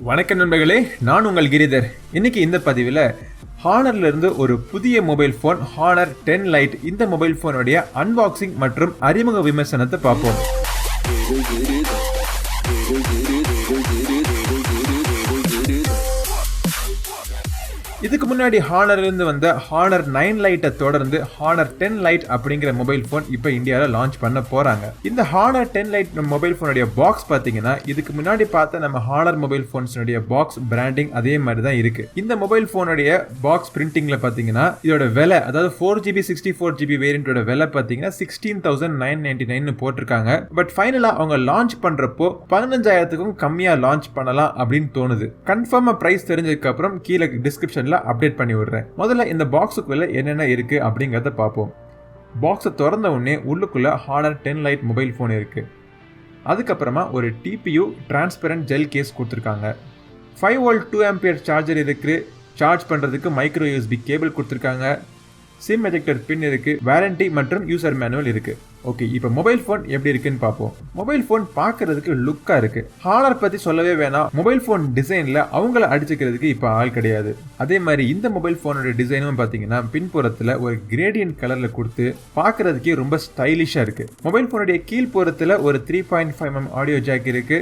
வணக்கம் நண்பர்களே, நான் உங்கள் கிரிதர். இன்னைக்கு இந்த பதிவில் ஹானர்ல இருந்து ஒரு புதிய மொபைல் ஃபோன் ஹானர் 10 லைட் இந்த மொபைல் ஃபோனுடைய அன்பாக்சிங் மற்றும் அறிமுக விமர்சனத்தை பார்ப்போம். இதுக்கு முன்னாடி ஹானர்ல இருந்து வந்த ஹானர் 9 லைட்டை தொடர்ந்து ஹானர் 10 லைட் அப்படிங்கிற மொபைல் போன் இப்போ இந்தியாவில் லான்ச் பண்ண போறாங்க. இந்த ஹானர் 10 லைட் மொபைல் போனுடைய பாக்ஸ் பாத்தீங்கன்னா இதுக்கு முன்னாடி பார்த்த நம்ம ஹானர் மொபைல் போன்ஸ்னுடைய பாக்ஸ் பிராண்டிங் அதே மாதிரி தான் இருக்கு. இந்த மொபைல் போனுடைய பாக்ஸ் பிரிண்டிங்ல பாத்தீங்கன்னா இதோட விலை, அதாவது 4GB 64GB வேரியண்டோட விலை பாத்தீங்கன்னா 16,999 போட்டிருக்காங்க. பட் ஃபைனலா அவங்க லான்ச் பண்றப்போ 15,000க்கும் கம்மியா லான்ச் பண்ணலாம் அப்படின்னு தோணுது. கன்ஃபார்மா பிரைஸ் தெரிஞ்சதுக்கு அப்புறம் கீழே டிஸ்கிரிப்ஷன் அப்டேட் பண்ணி விடுறேன். முதல்ல இந்த பாக்ஸுக்குள்ள என்னென்ன இருக்கு அப்படிங்கறத பார்ப்போம். பாக்ஸை திறந்த உடனே உள்ளுக்குள்ள ஹானர் 10 லைட் மொபைல் போன் இருக்கு. அதுக்கப்புறமா ஒரு டிபியூ டிரான்ஸ்பரண்ட் ஜெல் கேஸ் கொடுத்துருக்காங்க. 5V 2A சார்ஜர் இருக்கு. சார்ஜ் பண்றதுக்கு மைக்ரோ யூஎஸ்பி கேபிள் கொடுத்துருக்காங்க. சிம் எஜெக்டர் பின் இருக்கு. வாரண்டி மற்றும் யூசர் மேனுவல் இருக்கு. ஓகே, இப்போ மொபைல் போன் எப்படி இருக்குன்னு பார்ப்போம். மொபைல் போன் பார்க்கறதுக்கு லுக்கா இருக்கு. ஹானர் பத்தி சொல்லவே வேணாம். மொபைல் போன் டிசைன்ல அவங்கள அடிச்சுக்கிறதுக்கு இப்போ ஆள் கிடையாது. அதே மாதிரி இந்த மொபைல் போனோட டிசைனும் பாத்தீங்கன்னா பின்புறத்துல ஒரு கிரேடியன்ட் கலர்ல கொடுத்து பார்க்கறதுக்கே ரொம்ப ஸ்டைலிஷா இருக்கு. மொபைல் போனுடைய கீழ்ப்புறத்துல ஒரு 3.5mm ஆடியோ ஜாக் இருக்கு.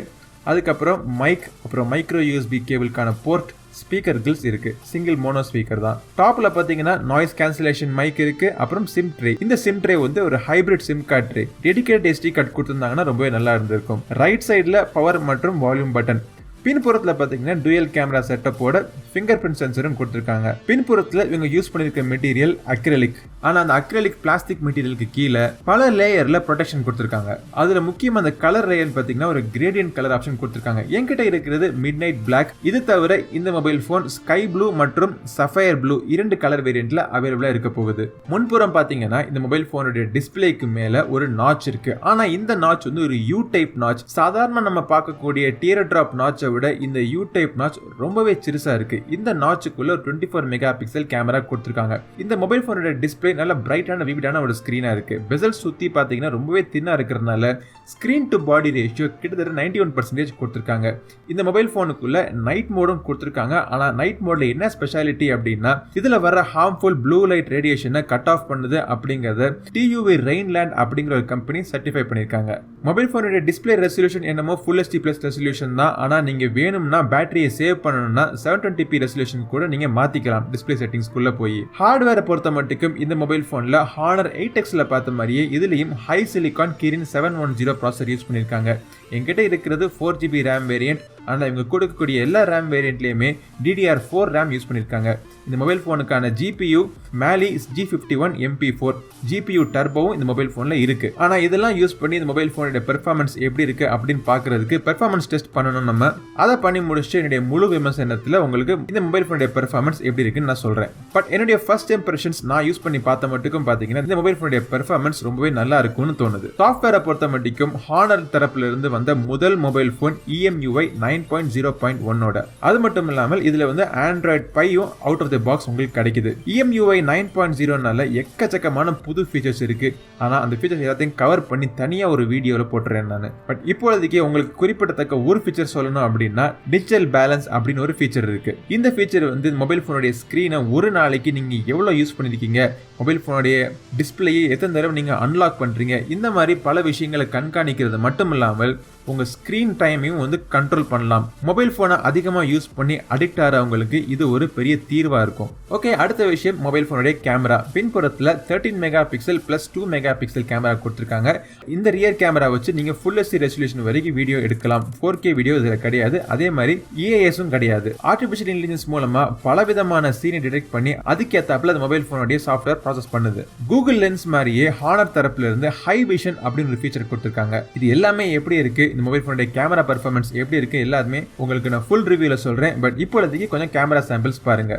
அதுக்கப்புறம் மைக், அப்புறம் மைக்ரோ யூஎஸ்பி கேபிளுக்கான போர்ட், ஸ்பீக்கர் கில்ஸ் இருக்கு. சிங்கிள் மோனோ ஸ்பீக்கர் தான். டாப்ல பாத்தீங்கன்னா நாய்ஸ் கேன்சலேஷன் மைக் இருக்கு. அப்புறம் சிம் ட்ரே. இந்த சிம் ட்ரே வந்து ஒரு hybrid SIM card tray. Dedicate SD card கொடுத்திருந்தாங்கன்னா ரொம்பவே நல்லா இருந்திருக்கும். ரைட் சைடுல பவர் மற்றும் வால்யூம் பட்டன். பின்புறத்துல பாத்தீங்கன்னா டூயல் கேமரா செட்டப்போட ஃபிங்கர் பிரிண்ட் சென்சரும் கொடுத்திருக்காங்க. பின்புறத்துல இவங்க யூஸ் பண்ணிருக்க மெட்டீரியல் அக்ரிலிக். ஆனா அந்த அக்ரிலிக் பிளாஸ்டிக் மெட்டீரியலுக்கு கீழே பல லேயர்ல ப்ரொடெக்ஷன் கொடுத்திருக்காங்க. அதுல முக்கியமா அந்த கலர் லேயர் பாத்தீங்கன்னா ஒரு கிரேடியன்ட் கலர் ஆப்ஷன் கொடுத்திருக்காங்க. என்கிட்ட இருக்கிறது மிட் நைட் பிளாக். இது தவிர இந்த மொபைல் போன் ஸ்கை ப்ளூ மற்றும் சஃபயர் ப்ளூ 2 கலர் வேரியன்ட்ல அவைலபிளா இருக்க போகுது. முன்புறம் பாத்தீங்கன்னா இந்த மொபைல் போனுடைய டிஸ்பிளேக்கு மேல ஒரு நாட்ச் இருக்கு. ஆனா இந்த நாட்ச் வந்து ஒரு யூ டைப் நாட்ச். சாதாரண நம்ம பார்க்கக்கூடிய டியூட்ராப் நாட்சை விட இந்த யூ டைப் நாட்ச் ரொம்பவே சிறுசா இருக்கு. இந்த நாட்சுக்குள்ள 24 மெகா பிக்சல் கேமரா கொடுத்திருக்காங்க. இந்த மொபைல் போனோட டிஸ்பிளே நல்ல பிரைட்டான விவிடான ஒரு ஸ்கிரீனா இருக்கு. பெசல் சுத்தி பாத்தீங்கன்னா ரொம்பவே தின்னா இருக்கிறதுனால ஸ்கிரீன் டு பாடி ரேஷியோ கிட்டத்தட்ட 91% கொடுத்திருக்காங்க. இந்த மொபைல் போனுக்குள்ள நைட் மோடும் கொடுத்திருக்காங்க. ஆனா நைட் மோட்ல என்ன ஸ்பெஷாலிட்டி அப்படின்னா இதுல வர ஹார்ம்ஃபுல் ப்ளூ லைட் ரேடியேஷனை கட் ஆஃப் பண்ணுது அப்படிங்கறத TUV ரெயின்லேண்ட் அப்படிங்கிற ஒரு கம்பெனி சர்டிஃபை பண்ணிருக்காங்க. மொபைல் போனோட டிஸ்பிளே ரெசல்யூஷன் என்னமோ Full HD+ ரெசல்யூஷன் தான். ஆனா நீங்க வேணும்னா பேட்டரியை சேவ் பண்ணணும்னா 720p ரெசல்யூஷன் கூட நீங்க மாத்திக்கலாம். டிஸ்பிளே செட்டிங்ஸ்க்குள்ள போய் ஹார்ட்வேரை பொறுத்த மட்டும் இந்த மொபைல் போன்ல ஹானர் 8Xல பார்த்த மாதிரியே இதுலயும் HiSilicon Kirin 710 processor use பண்ணிருக்காங்க. என்கிட்ட இருக்கிறது 4GB RAM வேரியன்ட். ஆனா இவங்க கொடுக்கக்கூடிய எல்லா RAM வேரியன்ட்லயுமே DDR4 RAM யூஸ் பண்ணிருக்காங்க. இந்த மொபைல் போனுக்கான GPU Mali G51 MP4 GPU டர்போவும் இந்த மொபைல் போன்ல இருக்கு. ஆனா இதெல்லாம் யூஸ் பண்ணி இந்த மொபைல் போனோட பெர்ஃபார்மன்ஸ் எப்படி இருக்கு அப்படின்னு பாக்குறதுக்கு பெர்ஃபார்மன்ஸ் டெஸ்ட் பண்ணணும். நம்ம அதை பண்ணி முடிச்சுட்டு என்னுடைய முழு விமர்சனத்துல உங்களுக்கு இந்த மொபைல் போனுடைய பெர்ஃபார்மன்ஸ் எப்படி இருக்குன்னு நான் சொல்றேன். பட் என்னுடைய ஃபர்ஸ்ட் இம்ப்ரெஷன்ஸ் நான் யூஸ் பண்ணி பார்த்த மட்டும் பாத்தீங்கன்னா இந்த மொபைல் போனுடைய பெர்ஃபார்மன்ஸ் ரொம்பவே நல்லா இருக்கும்னு தோணுது. சாஃப்ட்வேரை பொறுத்த மட்டும் ஹானர் தரப்புல இருந்து வந்த முதல் மொபைல் போன் EMUI 9.0.1 அது மட்டும் இல்லாமல் இதுல வந்து Android Pieயும் அவுட் ஆஃப் தி பாக்ஸ் உங்களுக்கு கிடைக்குது. EMUI 9.0னால எக்கச்சக்கமான புது ஃபீச்சர்ஸ் இருக்கு. ஆனா அந்த ஃபீச்சர்ஸ் எல்லாத்தையும் கவர் பண்ணி தனியா ஒரு வீடியோல போட்டுறேன் நான். பட் இப்போதைக்கு உங்களுக்கு குறிப்பிடத்தக்க ஒரு ஃபீச்சர் சொல்லணும் அப்படின்னா டிஜிட்டல் பேலன்ஸ் அப்படின்னு ஒரு ஃபீச்சர் இருக்கு. இந்த ஃபீச்சர் வந்து மொபைல் போனுடைய ஸ்கிரீனை ஒரு நாளைக்கு நீங்க எவ்வளவு யூஸ் பண்ணிருக்கீங்க, மொபைல் போனுடைய டிஸ்பிளேயை எத்தனை தடவை நீங்க அன்லாக் பண்றீங்க, இந்த மாதிரி பல விஷயங்களை கண்காணிக்கிறது மட்டும் இல்லாமல் உங்க ஸ்கிரீன் டைமையும் வந்து கண்ட்ரோல் பண்ணலாம். மொபைல் போனை அதிகமா யூஸ் பண்ணி அடிக்ட் ஆகிறவங்களுக்கு இது ஒரு பெரிய தீர்வா இருக்கும். ஓகே, அடுத்த விஷயம் மொபைல் போனுடைய கேமரா. பின்புறத்துல 13 megapixel plus 2 megapixel camera கொடுத்திருக்காங்க. இந்த ரியர் கேமரா வச்சு நீங்க Full HD ரெசல்யூஷன் வரைக்கும் வீடியோ எடுக்கலாம். 4K வீடியோ இதுல கிடையாது. அதே மாதிரி EASம் கிடையாது. ஆர்டிபிஷியல் இன்டெலிஜென்ஸ் மூலமா பலவிதமான சீனை டிடெக்ட் பண்ணி அதுக்கேத்தாப்புல அந்த மொபைல் போனுடைய சாஃப்ட்வேர் ப்ராசஸ் பண்ணுது. கூகுள் லென்ஸ் மாதிரியே ஹானர் தரப்புல இருந்து ஹை விஷன் அப்படின்னு ஒரு ஃபீச்சர் கொடுத்திருக்காங்க. இது எல்லாமே எப்படி இருக்கு, இந்த மொபைல் போனுடைய கேமரா பெர்ஃபார்மன்ஸ் எப்படி இருக்கு எல்லாமே உங்களுக்கு நான் ஃபுல் ரிவ்யூல சொல்றேன். பட் இப்போதைக்கு கொஞ்சம் கேமரா சாம்பிள்ஸ் பாருங்க.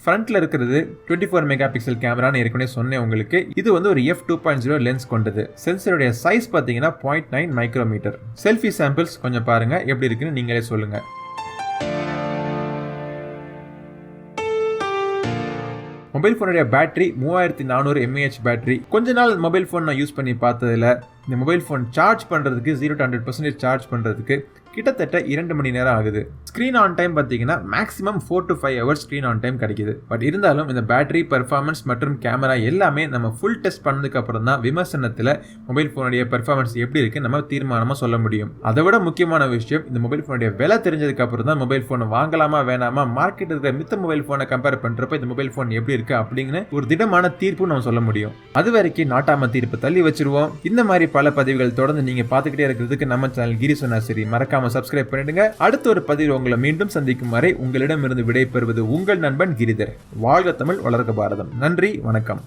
ஃப்ரண்ட்ல இருக்கிறது 24 மெகா பிக்சல் கேமரான்னு ஏற்கனவே சொன்னேன் உங்களுக்கு. இது வந்து ஒரு f2.0 லென்ஸ் கொண்டது. சென்சருடைய சைஸ் பாத்தீங்கன்னா 0.9 மைக்ரோமீட்டர். செல்ஃபி சாம்பிள்ஸ் கொஞ்சம் பாருங்க, எப்படி இருக்குன்னு நீங்களே சொல்லுங்க. மொபைல் போனுடைய பேட்டரி 3400 mAh பேட்டரி. கொஞ்ச நாள் மொபைல் போன் நான் யூஸ் பண்ணி பார்த்ததுல இந்த மொபைல் போன் சார்ஜ் பண்றதுக்கு 0 to 100% சார்ஜ் பண்றதுக்கு கிட்டத்தட்ட 2 மணி நேரம் ஆகுது. ஸ்கிரீன் ஆன் டைம் பார்த்தீங்கன்னா maximum 4 to 5 hours screen on time கிடைக்குது. பட் இருந்தாலும் இந்த பேட்டரி பெர்ஃபார்மன்ஸ் மற்றும் கேமரா எல்லாமே நம்ம ஃபுல் டெஸ்ட் பண்ணதுக்கு அப்புறம் தான் விமர்சனத்தில் மொபைல் போனுடைய பெர்ஃபார்மன்ஸ் எப்படி இருக்கு நம்ம தீர்மானமா சொல்ல முடியும். அதை விட முக்கியமான விஷயம், இந்த மொபைல் போனுடைய விலை தெரிஞ்சதுக்கு அப்புறம் தான் மொபைல் போனை வாங்கலாமா வேணாமா, மார்க்கெட் இருக்கிற மித்த மொபைல் போனை கம்பேர் பண்றப்ப இந்த மொபைல் போன் எப்படி இருக்கு அப்படின்னு ஒரு திடமான தீர்ப்பு நம்ம சொல்ல முடியும். அது வரைக்கும் நாட்டாம தீர்ப்பு தள்ளி வச்சிருவோம். இந்த மாதிரி பல பதிவுகள் தொடர்ந்து நீங்க பார்த்துக்கிட்டே இருக்கிறதுக்கு நம்ம சேனல் GiriSonnaSeri மறக்காம சப்ஸ்கிரைப் பண்ணிடுங்க. அடுத்த ஒரு பதிவில் உங்களை மீண்டும் சந்திக்கும் வரை உங்களிடமிருந்து விடைபெறுவது உங்கள் நண்பன் கிரிதர். வாழ்க தமிழ், வளர்க பாரதம். நன்றி, வணக்கம்.